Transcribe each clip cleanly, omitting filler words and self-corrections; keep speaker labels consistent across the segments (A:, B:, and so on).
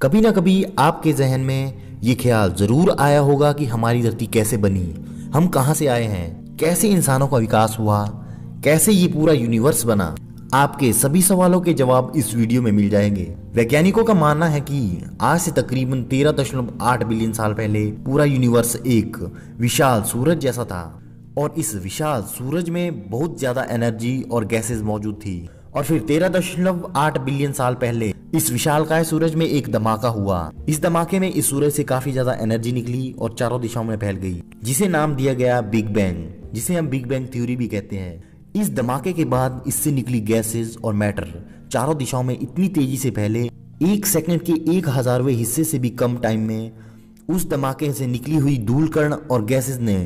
A: कभी ना कभी आपके जहन में ये ख्याल जरूर आया होगा कि हमारी धरती कैसे बनी, हम कहाँ से आए हैं, कैसे इंसानों का विकास हुआ, कैसे ये पूरा यूनिवर्स बना। आपके सभी सवालों के जवाब इस वीडियो में मिल जाएंगे। वैज्ञानिकों का मानना है कि आज से तकरीबन 13.8 बिलियन साल पहले पूरा यूनिवर्स एक विशाल सूरज जैसा था और इस विशाल सूरज में बहुत ज्यादा एनर्जी और गैसेस मौजूद थी। और फिर 13.8 बिलियन साल पहले इस विशालकाय सूरज में एक धमाका हुआ। इस धमाके में इस सूरज से काफी ज्यादा एनर्जी निकली और चारों दिशाओं में फैल गई, जिसे नाम दिया गया बिग बैंग, जिसे हम बिग बैंग थ्योरी भी कहते हैं। इस धमाके के बाद इससे निकली गैसेस और मैटर चारों दिशाओं में इतनी तेजी से फैले, 1 सेकंड के 1,000वें हिस्से से भी कम टाइम में उस धमाके से निकली हुई धूल कण और गैसेस ने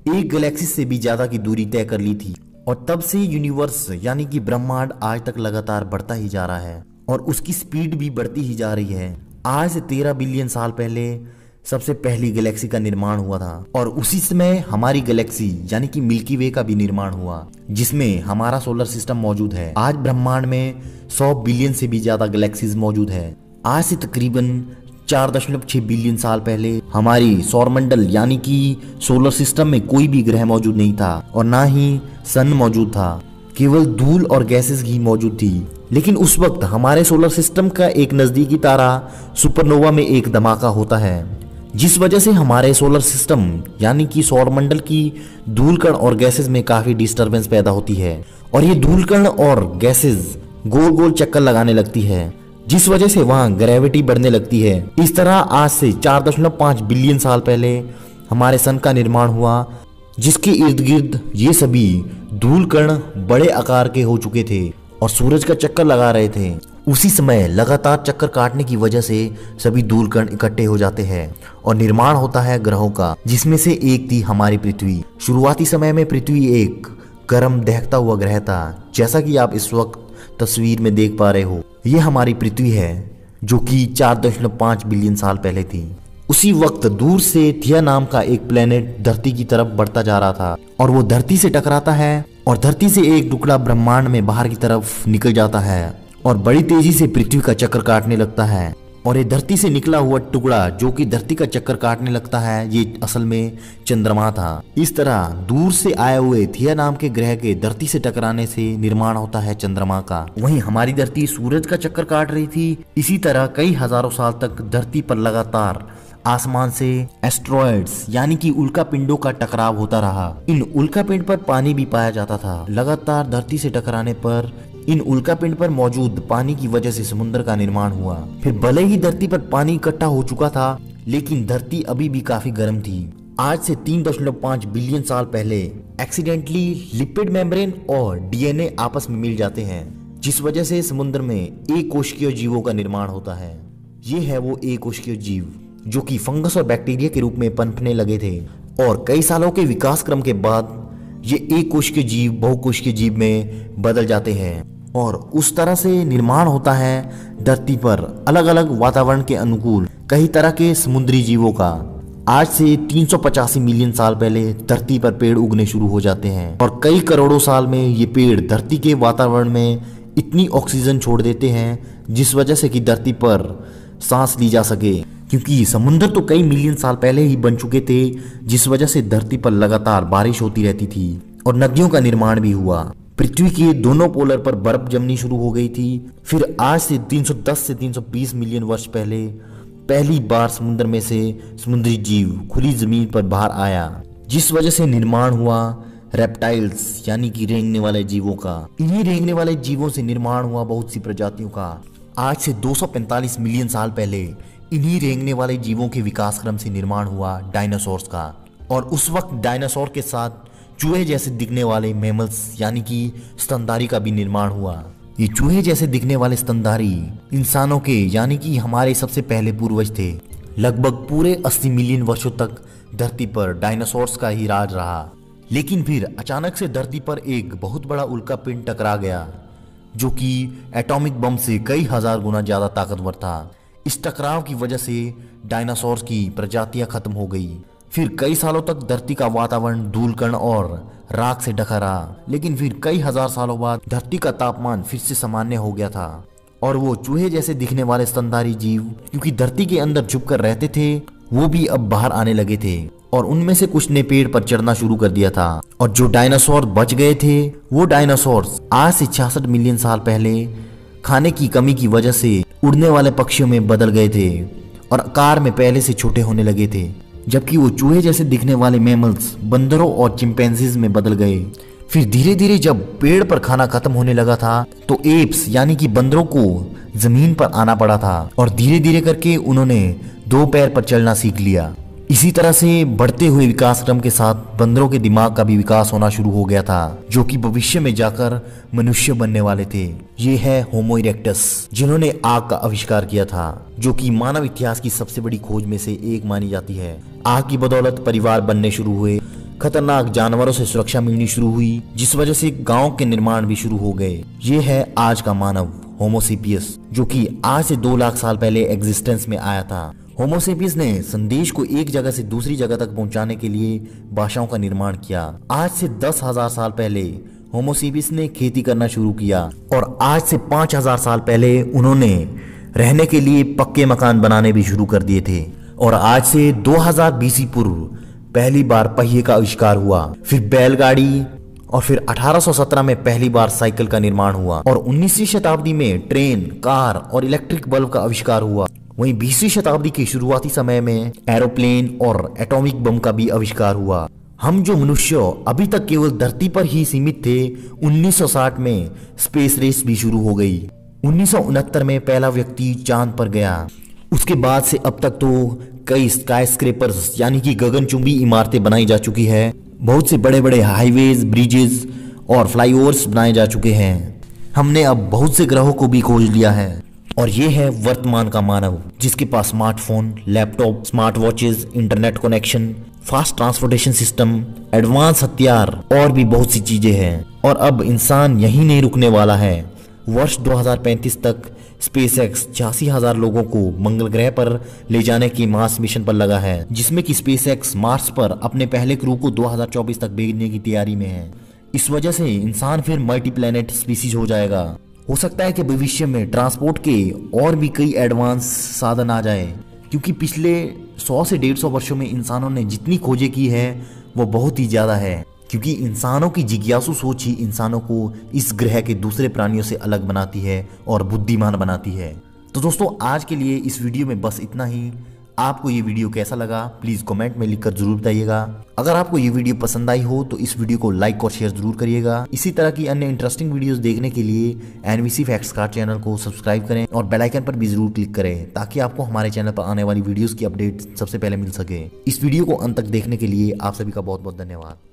A: एक गैलेक्सी से भी ज्यादा की दूरी तय कर ली थी। और तब से यूनिवर्स यानी कि ब्रह्मांड आज तक लगातार बढ़ता ही जा रहा है और उसकी स्पीड भी बढ़ती ही जा रही है। आज से 13 बिलियन साल पहले सबसे पहली गैलेक्सी का निर्माण हुआ था और उसी समय हमारी गैलेक्सी यानी कि मिल्की वे का भी निर्माण हुआ, जिसमें हमारा सोलर सिस्टम मौजूद है। आज ब्रह्मांड में 100 बिलियन से भी ज्यादा गैलेक्सीज मौजूद है। आज से तकरीबन 4.6 बिलियन साल पहले हमारी सौरमंडल यानी कि सोलर सिस्टम में कोई भी ग्रह मौजूद नहीं था और ना ही सन मौजूद था, केवल धूल और गैसेस ही मौजूद थी। लेकिन उस वक्त हमारे सोलर सिस्टम का एक नजदीकी तारा सुपरनोवा में एक धमाका होता है, जिस वजह से हमारे सोलर सिस्टम यानी कि सौरमंडल की धूल कण और गैसेस में काफी डिस्टरबेंस पैदा होती है और ये धूल कण और गैसेस गोल गोल चक्कर लगाने लगती है, जिस वजह से वहां ग्रेविटी बढ़ने लगती है। इस तरह आज से 4.5 बिलियन साल पहले हमारे सन का निर्माण हुआ, जिसके इर्द गिर्द ये सभी धूल कण बड़े आकार के हो चुके थे और सूरज का चक्कर लगा रहे थे। उसी समय लगातार चक्कर काटने की वजह से सभी धूल कण इकट्ठे हो जाते हैं और निर्माण होता है ग्रहों का, जिसमें से एक थी हमारी पृथ्वी। शुरुआती समय में पृथ्वी एक गर्म दहकता हुआ ग्रह था, जैसा कि आप इस वक्त तस्वीर में देख पा रहे हो। ये हमारी पृथ्वी है जो कि 4.5 बिलियन साल पहले थी। उसी वक्त दूर से थिया नाम का एक प्लेनेट धरती की तरफ बढ़ता जा रहा था और वो धरती से टकराता है और धरती से एक टुकड़ा ब्रह्मांड में बाहर की तरफ निकल जाता है और बड़ी तेजी से पृथ्वी का चक्कर काटने लगता है। और ये धरती से निकला हुआ टुकड़ा जो कि धरती का चक्कर काटने लगता है, ये असल में चंद्रमा था। इस तरह दूर से आए हुए थिया नाम के ग्रह के धरती से टकराने से निर्माण होता है चंद्रमा का। वहीं हमारी धरती सूरज का चक्कर काट रही थी। इसी तरह कई हजारों साल तक धरती पर लगातार आसमान से एस्ट्रॉयड्स यानी कि उल्का पिंडों का टकराव होता रहा। इन उल्का पिंड पर पानी भी पाया जाता था। लगातार धरती से टकराने पर इन उल्का पिंड पर मौजूद पानी की वजह से समुद्र का निर्माण हुआ। फिर भले ही धरती पर पानी इकट्ठा हो चुका था, लेकिन धरती अभी भी काफी गर्म थी। आज से 3.5 बिलियन साल पहले एक्सीडेंटली लिपिड मेम्ब्रेन और डीएनए आपस में मिल जाते हैं, जिस वजह से समुद्र में एक कोशिकीय जीवों का निर्माण होता है। ये है वो एक कोशिकीय जीव जो कि फंगस और बैक्टीरिया के रूप में पनपने लगे थे और कई सालों के विकास क्रम के बाद ये एक कोशिकीय जीव बहुकोशिकीय जीव में बदल जाते हैं और उस तरह से निर्माण होता है धरती पर अलग अलग वातावरण के अनुकूल कई तरह के समुद्री जीवों का। आज से 385 मिलियन साल पहले धरती पर पेड़ उगने शुरू हो जाते हैं और कई करोड़ों साल में ये पेड़ धरती के वातावरण में इतनी ऑक्सीजन छोड़ देते हैं, जिस वजह से कि धरती पर सांस ली जा सके, क्योंकि समुद्र तो कई मिलियन साल पहले ही बन चुके थे, जिस वजह से धरती पर लगातार बारिश होती रहती थी और नदियों का निर्माण भी हुआ। पृथ्वी के दोनों पोलर पर बर्फ जमनी शुरू हो गई थी। फिर आज से 310 से 320 मिलियन वर्ष पहले पहली बार समुद्र में से समुद्री जीव खुली जमीन पर बाहर आया, जिस वजह से निर्माण हुआ रेप्टाइल्स यानी कि रेंगने वाले जीवों का। इन्हीं रेंगने वाले जीवों से निर्माण हुआ बहुत सी प्रजातियों का। आज से 245 मिलियन साल पहले इन्हीं रेंगने वाले जीवों के विकास क्रम से निर्माण हुआ डायनासोर्स का और उस वक्त डायनासोर के साथ चूहे जैसे दिखने वाले मैमल्स यानी कि स्तनधारी का भी निर्माण हुआ। ये चूहे जैसे दिखने वाले स्तनधारी इंसानों के यानी कि हमारे सबसे पहले पूर्वज थे। लगभग पूरे 80 मिलियन वर्षों तक धरती पर डायनासोर्स का ही राज रहा, लेकिन फिर अचानक से धरती पर एक बहुत बड़ा उल्का पिंड टकरा गया, जो कि एटॉमिक बम से कई हजार गुना ज्यादा ताकतवर था। इस टकराव की वजह से डायनासोर्स की प्रजातियां खत्म हो गई। फिर कई सालों तक धरती का वातावरण धूल कण और राख से ढका रहा, लेकिन फिर कई हजार सालों बाद धरती का तापमान फिर से सामान्य हो गया था और वो चूहे जैसे दिखने वाले स्तनधारी जीव क्योंकि धरती के अंदर छुपकर रहते थे वो भी अब बाहर आने लगे थे और उनमें से कुछ ने पेड़ पर चढ़ना शुरू कर दिया था। और जो डायनासोर बच गए थे वो डायनासोर्स आज से 66 मिलियन साल पहले खाने की कमी की वजह से उड़ने वाले पक्षियों में बदल गए थे और आकार में पहले से छोटे होने लगे थे, जबकि वो चूहे जैसे दिखने वाले मैमल्स बंदरों और चिंपैंजीज में बदल गए। फिर धीरे धीरे जब पेड़ पर खाना खत्म होने लगा था तो एप्स यानी कि बंदरों को जमीन पर आना पड़ा था और धीरे धीरे करके उन्होंने 2 पैर पर चलना सीख लिया। इसी तरह से बढ़ते हुए विकास क्रम के साथ बंदरों के दिमाग का भी विकास होना शुरू हो गया था जो कि भविष्य में जाकर मनुष्य बनने वाले थे। ये है होमो इरेक्टस जिन्होंने आग का आविष्कार किया था जो कि मानव इतिहास की सबसे बड़ी खोज में से एक मानी जाती है। आग की बदौलत परिवार बनने शुरू हुए, खतरनाक जानवरों से सुरक्षा मिलनी शुरू हुई जिस वजह से गांव के निर्माण भी शुरू हो गए। ये है आज का मानव होमोसेपियस जो कि आज से 2 लाख साल पहले एग्जिस्टेंस में आया था। होमोसेपियस ने संदेश को एक जगह से दूसरी जगह तक पहुंचाने के लिए भाषाओं का निर्माण किया। आज से 10,000 साल पहले होमोसेपियस ने खेती करना शुरू किया और आज से 5,000 साल पहले उन्होंने रहने के लिए पक्के मकान बनाने भी शुरू कर दिए थे। और आज से 2000 बीसी पूर्व पहली बार पहिए का आविष्कार हुआ, फिर बैलगाड़ी और फिर 1817 में पहली बार साइकिल का निर्माण हुआ और 19वीं शताब्दी में ट्रेन, कार और इलेक्ट्रिक बल्ब का आविष्कार हुआ। वहीं 20वीं शताब्दी के शुरुआती समय में एरोप्लेन और एटॉमिक बम का भी आविष्कार हुआ। हम जो मनुष्य अभी तक केवल धरती पर ही सीमित थे, 1960 में स्पेस रेस भी शुरू हो गई। 1969 में पहला व्यक्ति चांद पर गया। उसके बाद से अब तक तो कई स्काईस्क्रेपर्स यानी कि गगनचुंबी इमारतें बनाई जा चुकी है। बहुत से बड़े बड़े हाईवेज, ब्रिजेस और फ्लाईओवर्स बनाए जा चुके हैं। हमने अब बहुत से ग्रहों को भी खोज लिया है। और ये है वर्तमान का मानव जिसके पास smartphone, laptop, smart watches, internet connection, fast transportation system, advance हथियार और भी बहुत सी चीजें हैं। और अब इंसान यही नहीं रुकने वाला है। वर्ष 2035 तक स्पेसएक्स 86,000 लोगों को मंगल ग्रह पर ले जाने की मार्स मिशन पर लगा है, जिसमें कि स्पेसएक्स मार्स पर अपने पहले क्रू को 2024 तक भेजने की तैयारी में है। इस वजह से इंसान फिर मल्टी प्लैनेट स्पीसीज हो जाएगा। हो सकता है कि भविष्य में ट्रांसपोर्ट के और भी कई एडवांस साधन आ जाए, क्योंकि पिछले 100 से 150 वर्षों में इंसानों ने जितनी खोजें की है वो बहुत ही ज्यादा है, क्योंकि इंसानों की जिज्ञासु सोच ही इंसानों को इस ग्रह के दूसरे प्राणियों से अलग बनाती है और बुद्धिमान बनाती है। तो दोस्तों आज के लिए इस वीडियो में बस इतना ही। आपको ये वीडियो कैसा लगा प्लीज कमेंट में लिखकर जरूर बताइएगा। अगर आपको ये वीडियो पसंद आई हो तो इस वीडियो को लाइक और शेयर जरूर करिएगा। इसी तरह की अन्य इंटरेस्टिंग वीडियोस देखने के लिए एनवीसी फैक्ट्स कार्ड चैनल को सब्सक्राइब करें और बेल आइकन पर भी जरूर क्लिक करें ताकि आपको हमारे चैनल पर आने वाली वीडियोस की अपडेट सबसे पहले मिल सके। इस वीडियो को अंत तक देखने के लिए आप सभी का बहुत बहुत धन्यवाद।